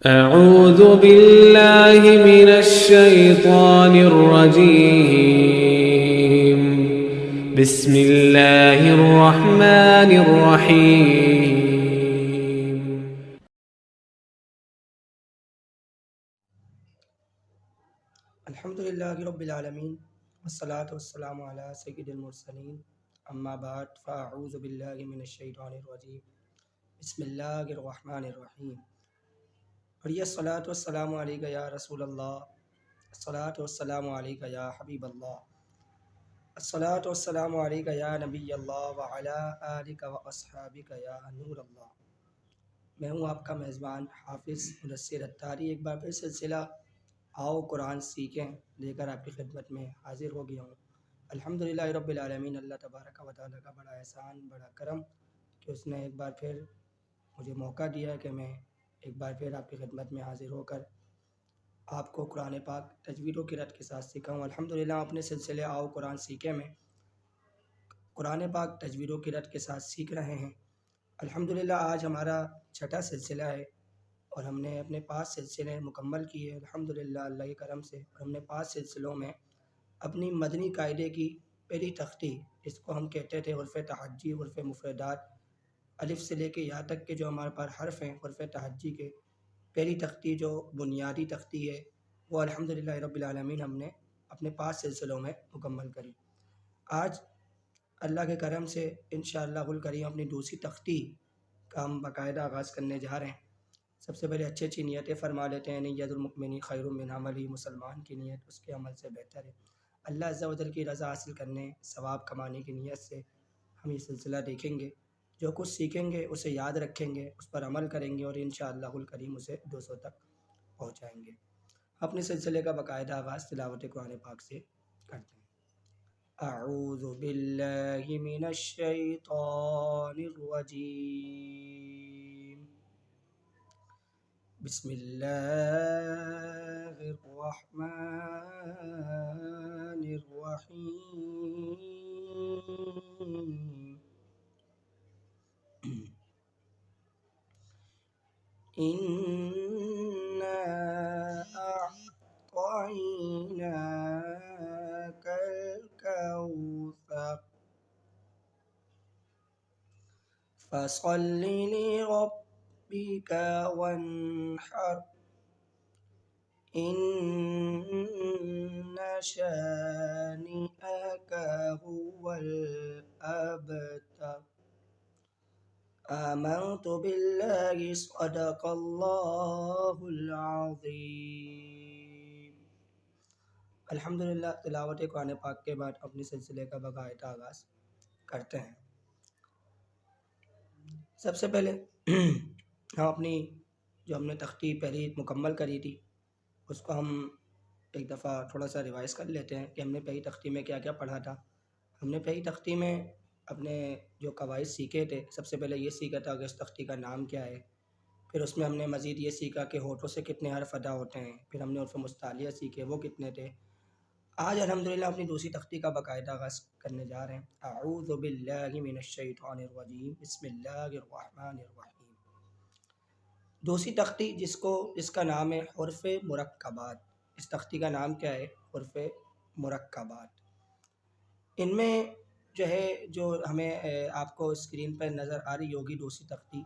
أعوذ بالله من الشيطان الرجيم. بسم الله الرحمن الرحيم. الحمد للہ رب العالمین والصلاة والسلام علی سید المرسلین اما بعد فاعوذ باللہ من الشیطان الرجیم بسم اللہ الرحمن الرحیم اور یہ الصلاة والسلام علیکہ یا رسول اللہ، الصلاة والسلام علیکہ یا حبیب اللہ، الصلاة والسلام علیکہ یا نبی اللہ وعلی آلکہ واصحابکہ یا نور اللہ۔ میں ہوں آپ کا میزبان حافظ مدثر اتاری، ایک بار پھر سلسلہ آؤ قرآن سیکھیں لے کر آپ کی خدمت میں حاضر ہو گیا ہوں۔ الحمدللہ رب العالمین، اللہ تبارک و تعالیٰ کا بڑا احسان، بڑا کرم کہ اس نے ایک بار پھر مجھے موقع دیا کہ میں ایک بار پھر آپ کی خدمت میں حاضر ہو کر آپ کو قرآن پاک تجوید و قرأت کے ساتھ سکھاؤں۔ الحمدللہ اپنے سلسلے آؤ قرآن سیکھیں میں قرآن پاک تجوید و قرأت کے ساتھ سیکھ رہے ہیں۔ الحمدللہ آج ہمارا چھٹا سلسلہ ہے اور ہم نے اپنے 5 سلسلے مکمل کیے الحمدللہ اللہ کے کرم سے، اور ہم نے 5 سلسلوں میں اپنی مدنی قاعدے کی پہلی تختی، جس کو ہم کہتے تھے حرف تہجی، حرف مفردات، الف سے لے کے یا تک کے جو ہمارے پاس حرف ہیں حرف تہجی کے، پہلی تختی جو بنیادی تختی ہے وہ الحمدللہ رب العالمین ہم نے اپنے 5 سلسلوں میں مکمل کری۔ آج اللہ کے کرم سے انشاءاللہ الکریم اپنی دوسری تختی کا ہم باقاعدہ آغاز کرنے جا رہے ہیں۔ سب سے پہلے اچھی اچھی نیتیں فرما لیتے ہیں۔ نیت المؤمن خیر من عملی، مسلمان کی نیت اس کے عمل سے بہتر ہے۔ اللہ عز و جل کی رضا حاصل کرنے، ثواب کمانے کی نیت سے ہم یہ سلسلہ دیکھیں گے، جو کچھ سیکھیں گے اسے یاد رکھیں گے، اس پر عمل کریں گے اور انشاءاللہ الکریم اسے 200 تک پہنچائیں گے۔ اپنے سلسلے کا باقاعدہ آغاز تلاوت قرآن پاک سے کرتے ہیں۔ اعوذ باللہ من الشیطان الرجیم، بسم اللہ الرحمن الرحیم۔ اِنَّا أَعْطَيْنَاكَ الْكَوْثَرَ فَصَلِّ لِرَبِّكَ وَانْحَرْ إِنَّ شَانِئَكَ هُوَ الْأَبْتَرُ۔ آمنت باللہ صدق اللہ العظیم۔ الحمدللہ تلاوت قرآن پاک کے بعد اپنے سلسلے کا باقاعدہ آغاز کرتے ہیں۔ سب سے پہلے ہم اپنی جو ہم نے تختی پہلی مکمل کری تھی اس کو ہم ایک دفعہ تھوڑا سا ریوائز کر لیتے ہیں کہ ہم نے پہلی تختی میں کیا کیا پڑھا تھا۔ ہم نے پہلی تختی میں اپنے جو قواعد سیکھے تھے، سب سے پہلے یہ سیکھا تھا کہ اس تختی کا نام کیا ہے، پھر اس میں ہم نے مزید یہ سیکھا کہ ہونٹوں سے کتنے حرف ادا ہوتے ہیں، پھر ہم نے حروف مستعلیہ سیکھے وہ کتنے تھے۔ آج الحمدللہ اپنی دوسری تختی کا باقاعدہ آغاز کرنے جا رہے ہیں۔ اعوذ باللہ من الشیطان الرجیم، بسم اللہ الرحمن الرحیم۔ دوسری تختی جس کا نام ہے حرف مرکبات۔ اس تختی کا نام کیا ہے؟ حرف مرکبات۔ ان میں جو ہمیں آپ کو اسکرین پر نظر آ رہی ہوگی دوسری تختی،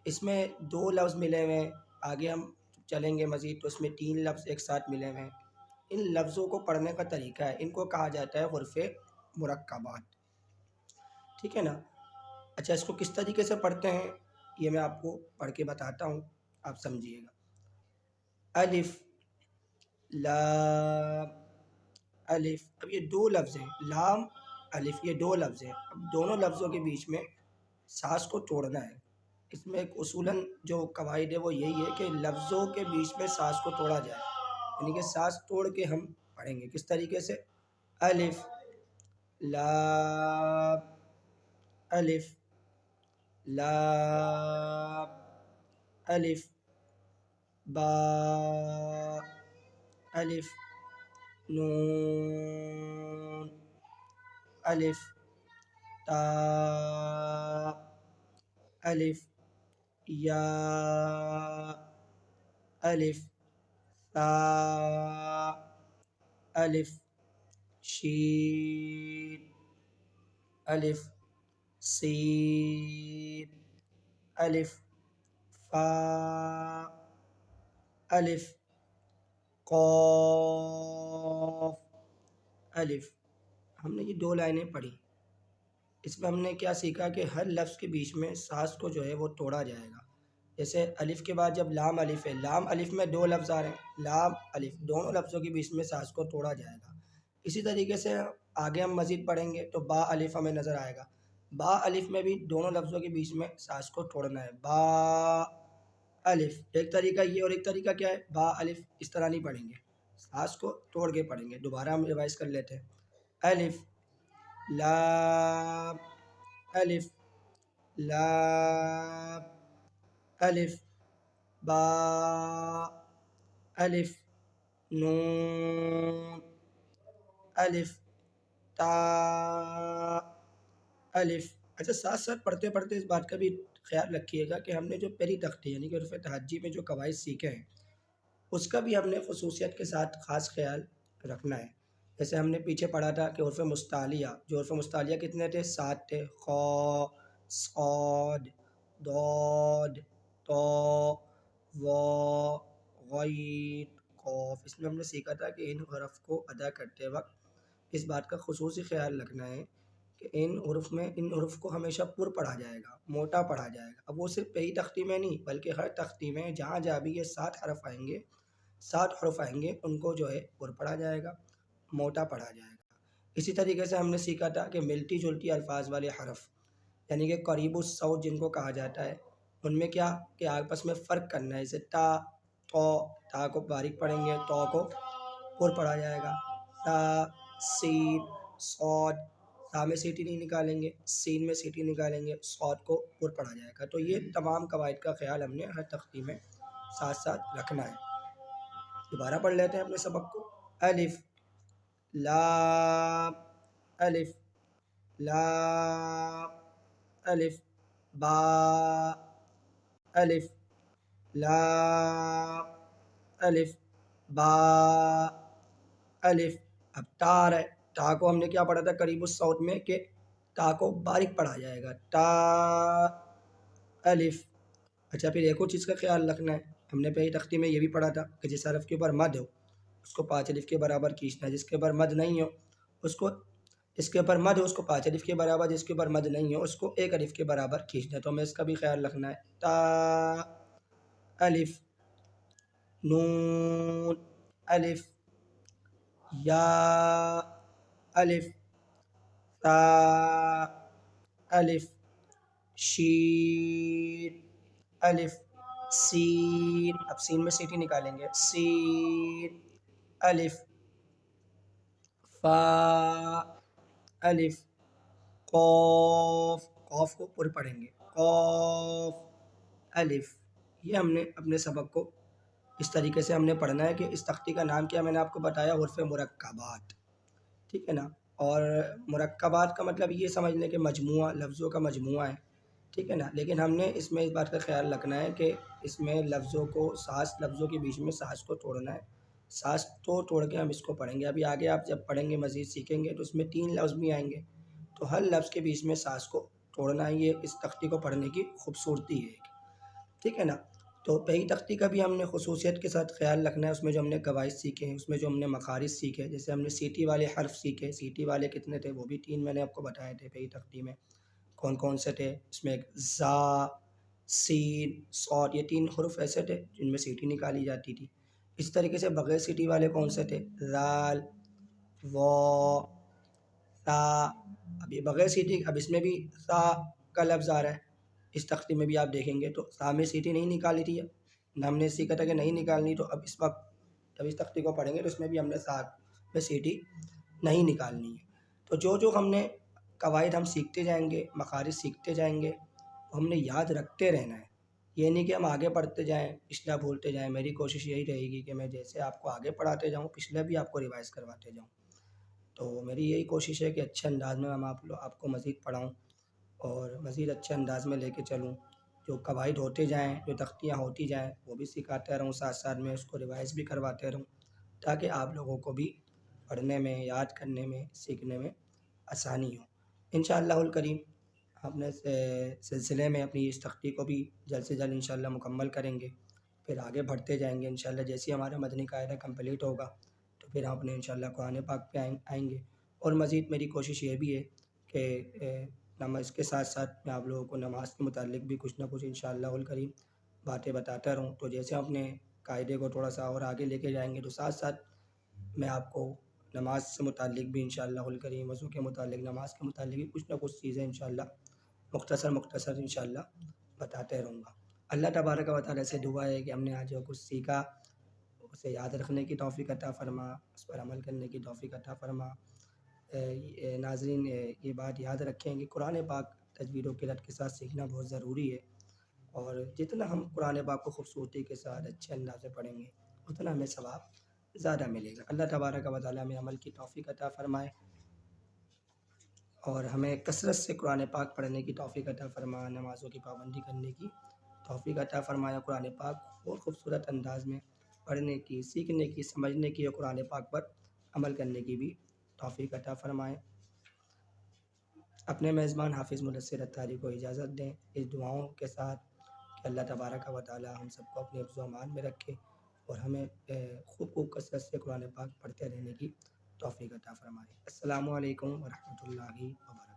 اس میں 2 لفظ ملے ہوئے ہیں۔ آگے ہم چلیں گے مزید تو اس میں 3 لفظ ایک ساتھ ملے ہوئے ہیں۔ ان لفظوں کو پڑھنے کا طریقہ ہے، ان کو کہا جاتا ہے حروف مرکبات، ٹھیک ہے نا؟ اچھا، اس کو کس طریقے سے پڑھتے ہیں یہ میں آپ کو پڑھ کے بتاتا ہوں، آپ سمجھیے گا۔ الف، لام، الف۔ اب یہ 2 لفظ ہیں، لام الف، یہ 2 لفظ ہیں۔ اب دونوں لفظوں کے بیچ میں سانس کو توڑنا ہے۔ اس میں ایک اصولاً جو قواعد ہے وہ یہی ہے کہ لفظوں کے بیچ میں سانس کو توڑا جائے، یعنی کہ سانس توڑ کے ہم پڑھیں گے۔ کس طریقے سے؟ الف، لام، الف، لام، الف، با، الف، نون، الف، تا، الف، یا، الف تا الف شین الف سین الف فا الف قاف الف۔ ہم نے یہ 2 لائنیں پڑھی، اس میں ہم نے کیا سیکھا کہ ہر لفظ کے بیچ میں سانس کو جو ہے وہ توڑا جائے گا۔ جیسے الف کے بعد جب لام الف ہے، لام الف میں 2 لفظ آ رہے ہیں، لام الف دونوں لفظوں کے بیچ میں سانس کو توڑا جائے گا۔ اسی طریقے سے آگے ہم مزید پڑھیں گے تو با الف ہمیں نظر آئے گا، با الف میں بھی دونوں لفظوں کے بیچ میں سانس کو توڑنا ہے، با الف۔ ایک طریقہ یہ اور ایک طریقہ کیا ہے، با الف اس طرح نہیں پڑھیں گے، سانس کو توڑ کے پڑھیں گے۔ دوبارہ ہم ریوائز کر لیتے ہیں، الف لام الف لام الف با الف نون الف تا الف۔ اچھا ساتھ ساتھ پڑھتے پڑھتے اس بات کا بھی خیال رکھیے گا کہ ہم نے جو پہلی تختی یعنی کہ حروف تہجی میں جو قواعد سیکھے ہیں اس کا بھی ہم نے خصوصیت کے ساتھ خاص خیال رکھنا ہے۔ جیسے ہم نے پیچھے پڑھا تھا کہ حروف مستعلیہ، جو حروف مستعلیہ کتنے تھے؟ 7 تھے، خ صاد ضاد طا ظا غین قاف۔ اس میں ہم نے سیکھا تھا کہ ان حرف کو ادا کرتے وقت اس بات کا خصوصی خیال رکھنا ہے کہ ان حروف کو ہمیشہ پر پڑھا جائے گا، موٹا پڑھا جائے گا۔ اب وہ صرف پہلی تختی میں نہیں بلکہ ہر تختی میں جہاں جہاں بھی یہ 7 حرف آئیں گے، 7 حروف آئیں گے، ان کو جو ہے پر پڑھا جائے گا، موٹا پڑھا جائے گا۔ اسی طریقے سے ہم نے سیکھا تھا کہ ملتی جلتی الفاظ والے حرف یعنی کہ قریب الصوت جن کو کہا جاتا ہے، ان میں کیا کہ آپس میں فرق کرنا ہے۔ جیسے تا تا کو باریک پڑھیں گے، تو کو پر پڑھا جائے گا، تا سین صاد، تا میں سیٹی نہیں نکالیں گے، سین میں سیٹی نکالیں گے، صاد کو پر پڑھا جائے گا۔ تو یہ تمام قواعد کا خیال ہم نے ہر تختی میں ساتھ ساتھ رکھنا ہے۔ دوبارہ پڑھ لیتے ہیں اپنے سبق کو، الف لام الف لام الف با الف لام الف با الف۔ اب تا آ رہا ہے، تا کو ہم نے کیا پڑھا تھا قریب الصوت میں کہ تا کو باریک پڑھا جائے گا، تا الف۔ اچھا پھر ایک اور چیز کا خیال رکھنا ہے، ہم نے پہلی تختی میں یہ بھی پڑھا تھا کہ جس حرف کے اوپر مد ہو اس کو 5 الف کے برابر کھینچنا ہے، جس کے اوپر مد نہیں ہو اس کو، اس کے اوپر مد ہو اس کو 5 الف کے برابر، جس کے اوپر مد نہیں ہو اس کو 1 الف کے برابر کھینچنا ہے۔ تو ہمیں اس کا بھی خیال رکھنا ہے، تا الف نون الف یا الف تا الف شین الف سین، اب سین میں سیٹی نکالیں گے، سین الف فا الف قاف، قاف کو پر پڑھیں گے، قاف الف۔ یہ ہم نے اپنے سبق کو اس طریقے سے ہم نے پڑھنا ہے کہ اس تختی کا نام کیا میں نے آپ کو بتایا، حروف مرکبات، ٹھیک ہے نا۔ اور مرکبات کا مطلب یہ سمجھ لیں کہ مجموعہ، لفظوں کا مجموعہ ہے، ٹھیک ہے نا۔ لیکن ہم نے اس میں اس بات کا خیال رکھنا ہے کہ اس میں لفظوں کو لفظوں کے بیچ میں سانس کو توڑنا ہے، سانس تو توڑ کے ہم اس کو پڑھیں گے۔ ابھی آگے آپ جب پڑھیں گے مزید سیکھیں گے تو اس میں 3 لفظ بھی آئیں گے، تو ہر لفظ کے بیچ میں سانس کو توڑنا ہے، یہ اس تختی کو پڑھنے کی خوبصورتی ہے، ٹھیک ہے نا۔ تو پہلی تختی کا بھی ہم نے خصوصیت کے ساتھ خیال رکھنا ہے، اس میں جو ہم نے قواعد سیکھے ہیں، اس میں جو ہم نے مخارج سیکھے، جیسے ہم نے سیٹی والے حرف سیکھے، سیٹی والے کتنے تھے وہ بھی 3 میں نے آپ کو بتائے تھے پہلی تختی میں، کون کون سے تھے۔ اس میں ایک زا سین صاد، یہ 3 حروف ایسے تھے جن میں سیٹی نکالی جاتی تھی۔ اس طریقے سے بغیر سیٹی والے کون سے تھے، زال وا تا۔ اب یہ بغیر سیٹی، اب اس میں بھی سا کا لفظ آ رہا ہے، اس تختی میں بھی آپ دیکھیں گے تو سا میں سیٹی نہیں نکالی تھی، ہم نے سیکھا تھا کہ نہیں نکالنی، تو اب اس وقت جب اس تختی کو پڑھیں گے تو اس میں بھی ہم نے سا میں سیٹی نہیں نکالنی ہے۔ تو جو ہم نے قواعد ہم سیکھتے جائیں گے، مخارج سیکھتے جائیں گے، ہم نے یاد رکھتے رہنا ہے، یہ نہیں کہ ہم آگے پڑھتے جائیں پچھلا بھولتے جائیں۔ میری کوشش یہی رہے گی کہ میں جیسے آپ کو آگے پڑھاتے جاؤں پچھلا بھی آپ کو ریوائز کرواتے جاؤں، تو میری یہی کوشش ہے کہ اچھے انداز میں ہم آپ کو مزید پڑھاؤں اور مزید اچھے انداز میں لے کے چلوں۔ جو قواعد ہوتے جائیں، جو تختیاں ہوتی جائیں، وہ بھی سکھاتے رہوں، ساتھ ساتھ میں اس کو ریوائز بھی کرواتے رہوں، تاکہ آپ لوگوں کو بھی پڑھنے میں، یاد کرنے میں، سیکھنے میں آسانی ہو۔ انشاءاللہ الکریم اپنے سلسلے میں اپنی اس تختی کو بھی جلد سے جلد انشاءاللہ مکمل کریں گے، پھر آگے بڑھتے جائیں گے انشاءاللہ۔ جیسے ہمارا مدنی قاعدہ کمپلیٹ ہوگا تو پھر ہم اپنے انشاءاللہ قرآن پاک پہ آئیں گے۔ اور مزید میری کوشش یہ بھی ہے کہ اس کے ساتھ ساتھ میں آپ لوگوں کو نماز کے متعلق بھی کچھ نہ کچھ انشاءاللہ الکریم باتیں بتاتا رہوں۔ تو جیسے ہم اپنے قاعدے کو تھوڑا سا اور آگے لے کے جائیں گے تو ساتھ ساتھ میں آپ کو نماز سے متعلق بھی انشاءاللہ الکریم، وضو کے متعلق، نماز کے متعلق بھی کچھ نہ کچھ چیزیں انشاءاللہ مختصر انشاءاللہ بتاتے رہوں گا۔ اللہ تبارک و تعالیٰ سے دعا ہے کہ ہم نے آج جو کچھ سیکھا اسے یاد رکھنے کی توفیق عطا فرما، اس پر عمل کرنے کی توفیق عطا فرما۔ ناظرین یہ بات یاد رکھیں کہ قرآن پاک تجوید و قرأت کے ساتھ سیکھنا بہت ضروری ہے، اور جتنا ہم قرآن پاک کو خوبصورتی کے ساتھ اچھے انداز سے پڑھیں گے اتنا ہمیں ثواب زیادہ ملے گا۔ اللہ تبارک و تعالیٰ ہمیں عمل کی توفیق عطا فرمائے، اور ہمیں کثرت سے قرآن پاک پڑھنے کی توفیق عطا فرمائے، نمازوں کی پابندی کرنے کی توفیق عطا فرمائے، قرآن پاک اور خوبصورت انداز میں پڑھنے کی، سیکھنے کی، سمجھنے کی اور قرآن پاک پر عمل کرنے کی بھی توفیق عطا فرمائے۔ اپنے میزبان حافظ مدثر اتاری کو اجازت دیں اس دعاؤں کے ساتھ کہ اللہ تبارک و تعالیٰ ہم سب کو اپنے حفظ و امان میں رکھے، اور ہمیں خوب کثرت سے قرآن پاک پڑھتے رہنے کی توفیق عطا فرمائے۔ السلام علیکم ورحمۃ اللہ وبرکاتہ۔